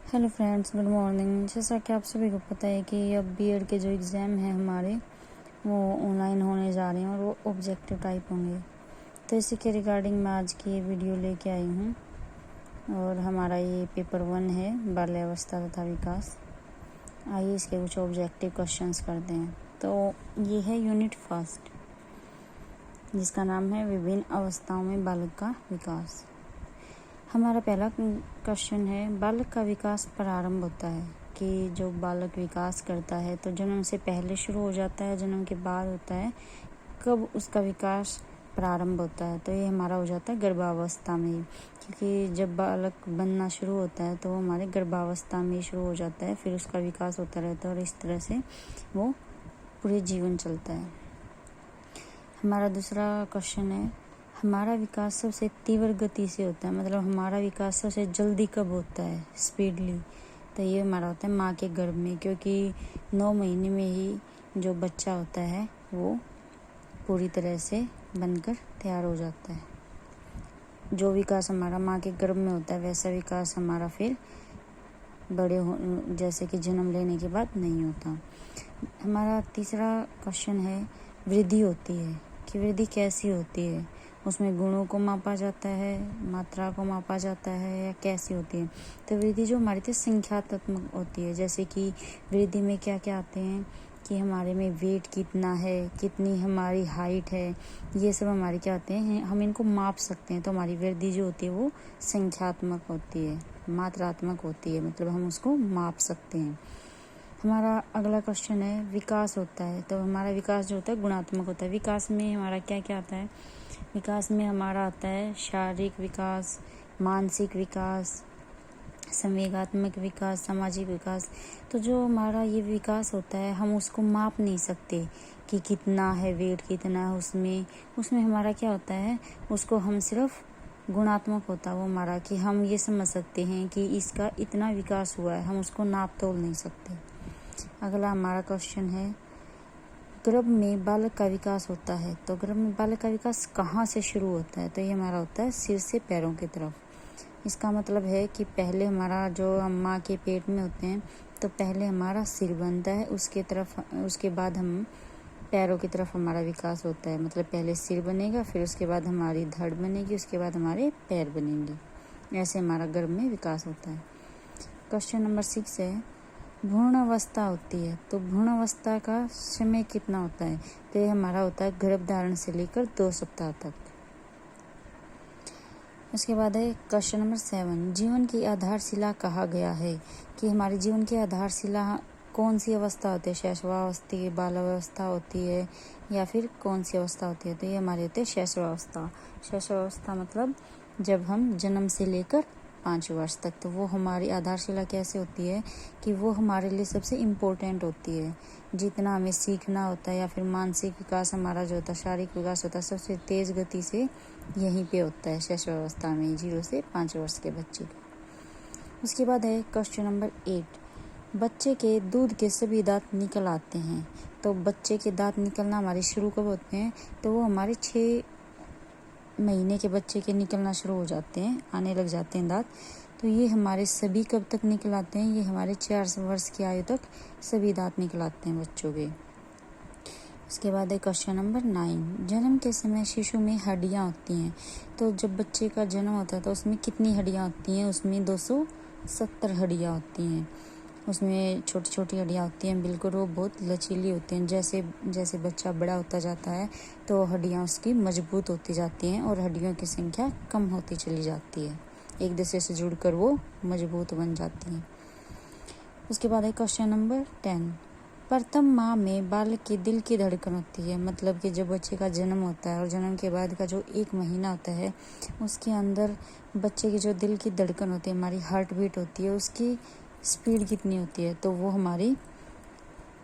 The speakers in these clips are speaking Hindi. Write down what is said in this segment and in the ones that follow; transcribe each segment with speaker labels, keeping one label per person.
Speaker 1: Hello friends, good morning. जैसा कि आप सभी को पता है कि अब बीएड के जो एग्ज़ाम हैं हमारे वो ऑनलाइन होने जा रहे हैं और वो ऑब्जेक्टिव टाइप होंगे। तो इसी के रिगार्डिंग मैं आज की ये वीडियो लेके आई हूँ और हमारा ये पेपर 1 है, बाल्यावस्था तथा विकास। आइए इसके कुछ ऑब्जेक्टिव क्वेश्चंस करते हैं। तो ये है यूनिट फर्स्ट, जिसका नाम है विभिन्न अवस्थाओं में बालक का विकास। हमारा पहला क्वेश्चन है, बालक का विकास प्रारंभ होता है कि जो बालक विकास करता है तो जन्म से पहले शुरू हो जाता है, जन्म के बाद होता है, कब उसका विकास प्रारंभ होता है। तो ये हमारा हो जाता है गर्भावस्था में, क्योंकि जब बालक बनना शुरू होता है तो वो हमारे गर्भावस्था में शुरू हो जाता है, फिर उसका विकास होता रहता है और इस तरह से वो पूरे जीवन चलता है। हमारा दूसरा क्वेश्चन है, हमारा विकास सबसे तीव्र गति से होता है, मतलब हमारा विकास सबसे जल्दी कब होता है, स्पीडली। तो ये हमारा होता है माँ के गर्भ में, क्योंकि 9 महीने में ही जो बच्चा होता है वो पूरी तरह से बनकर तैयार हो जाता है। जो विकास हमारा माँ के गर्भ में होता है वैसा विकास हमारा फिर जैसे कि जन्म लेने के बाद नहीं होता। हमारा तीसरा क्वेश्चन है, वृद्धि होती है कि वृद्धि कैसी होती है, उसमें गुणों को मापा जाता है, मात्रा को मापा जाता है, या कैसी होती है। तो वृद्धि जो हमारी थी संख्यात्मक होती है, जैसे कि वृद्धि में क्या क्या आते हैं कि हमारे में वेट कितना है, कितनी हमारी हाइट है, ये सब हमारे क्या होते हैं, हम इनको माप सकते हैं। तो हमारी वृद्धि जो होती है वो संख्यात्मक होती है, मात्रात्मक होती है, मतलब हम उसको माप सकते हैं। हमारा अगला क्वेश्चन है, विकास होता है तो हमारा विकास जो होता है गुणात्मक होता है। विकास में हमारा क्या क्या आता है, विकास में हमारा आता है शारीरिक विकास, मानसिक विकास, संवेगात्मक विकास, सामाजिक विकास। तो जो हमारा ये विकास होता है हम उसको माप नहीं सकते कि कितना है, वेट कितना है उसमें हमारा क्या होता है, उसको हम सिर्फ गुणात्मक होता है वो हमारा, कि हम ये समझ सकते हैं कि इसका इतना विकास हुआ है, हम उसको नाप तोल नहीं सकते। अगला हमारा क्वेश्चन है, गर्भ में बालक का विकास होता है तो गर्भ में बालक का विकास कहाँ से शुरू होता है। तो ये हमारा होता है सिर से पैरों की तरफ। इसका मतलब है कि पहले हमारा जो हम माँ के पेट में होते हैं तो पहले हमारा सिर बनता है, उसके बाद हम पैरों की तरफ हमारा विकास होता है। मतलब पहले सिर बनेगा, फिर उसके बाद हमारी धड़ बनेगी, उसके बाद हमारे पैर बनेंगे। ऐसे हमारा गर्भ में विकास होता है। क्वेश्चन नंबर 6 है, भ्रूण अवस्था होती है तो भ्रूण अवस्था का समय कितना होता है। तो ये हमारा होता है गर्भधारण से लेकर 2 सप्ताह तक। उसके बाद है क्वेश्चन नंबर 7, जीवन की आधारशिला कहा गया है कि हमारे जीवन की आधारशिला कौन सी अवस्था होती है, शैशवावस्था, बाल्यावस्था होती है या फिर कौन सी अवस्था होती है। तो ये हमारी होती है शैशवावस्था। शैशवावस्था मतलब जब हम जन्म से लेकर 5 वर्ष तक, तो वो हमारी आधारशिला कैसे होती है कि वो हमारे लिए सबसे इम्पोर्टेंट होती है। जितना हमें सीखना होता है या फिर मानसिक विकास हमारा जो होता है, शारीरिक विकास होता है, सबसे तेज़ गति से यहीं पे होता है शैशवावस्था में, 0 से 5 वर्ष के बच्चे का। उसके बाद है क्वेश्चन नंबर 8, बच्चे के दूध के सभी दांत निकल आते हैं। तो बच्चे के दांत निकलना हमारे शुरू कब होते हैं, तो वो हमारे 6 महीने के बच्चे के निकलना शुरू हो जाते हैं, आने लग जाते हैं दांत। तो ये हमारे सभी कब तक निकल आते हैं, ये हमारे 4 वर्ष की आयु तक सभी दांत निकल आते हैं बच्चों के। उसके बाद है क्वेश्चन नंबर 9, जन्म के समय शिशु में हड्डियाँ होती हैं। तो जब बच्चे का जन्म होता है तो उसमें कितनी हड्डियाँ होती हैं, उसमें 270 हड्डियाँ होती हैं। उसमें छोटी छोटी हड्डियाँ होती हैं, बिल्कुल वो बहुत लचीली होती हैं। जैसे जैसे बच्चा बड़ा होता जाता है तो हड्डियाँ उसकी मजबूत होती जाती हैं और हड्डियों की संख्या कम होती चली जाती है, एक दूसरे से जुड़कर वो मजबूत बन जाती हैं। उसके बाद है क्वेश्चन नंबर 10, प्रथम माह में बालक की दिल की धड़कन होती है। मतलब कि जब बच्चे का जन्म होता है और जन्म के बाद का जो 1 महीना होता है उसके अंदर बच्चे की जो दिल की धड़कन होती है, हमारी हार्ट बीट होती है, उसकी स्पीड कितनी होती है, तो वो हमारी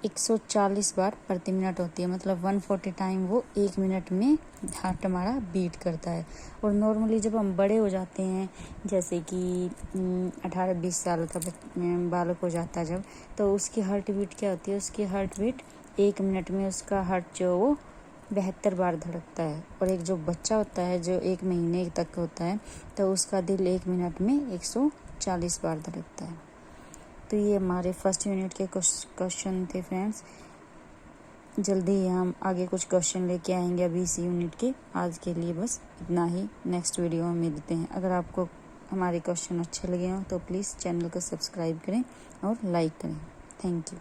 Speaker 1: 140 बार प्रति मिनट होती है। मतलब 140 टाइम वो 1 मिनट में हार्ट हमारा बीट करता है। और नॉर्मली जब हम बड़े हो जाते हैं, जैसे कि 18-20 साल का बालक हो जाता है जब, तो उसकी हार्ट बीट क्या होती है, उसकी हार्ट बीट 1 मिनट में उसका हार्ट जो वो 72 बार धड़कता है। और एक जो बच्चा होता है जो 1 महीने तक होता है तो उसका दिल 1 मिनट में 140 बार धड़कता है। तो ये हमारे फर्स्ट यूनिट के क्वेश्चन थे फ्रेंड्स। जल्दी ही हम आगे कुछ क्वेश्चन लेके आएंगे अभी इस यूनिट के। आज के लिए बस इतना ही, नेक्स्ट वीडियो में मिलते हैं। अगर आपको हमारे क्वेश्चन अच्छे लगे हों तो प्लीज़ चैनल को सब्सक्राइब करें और लाइक करें। Thank you.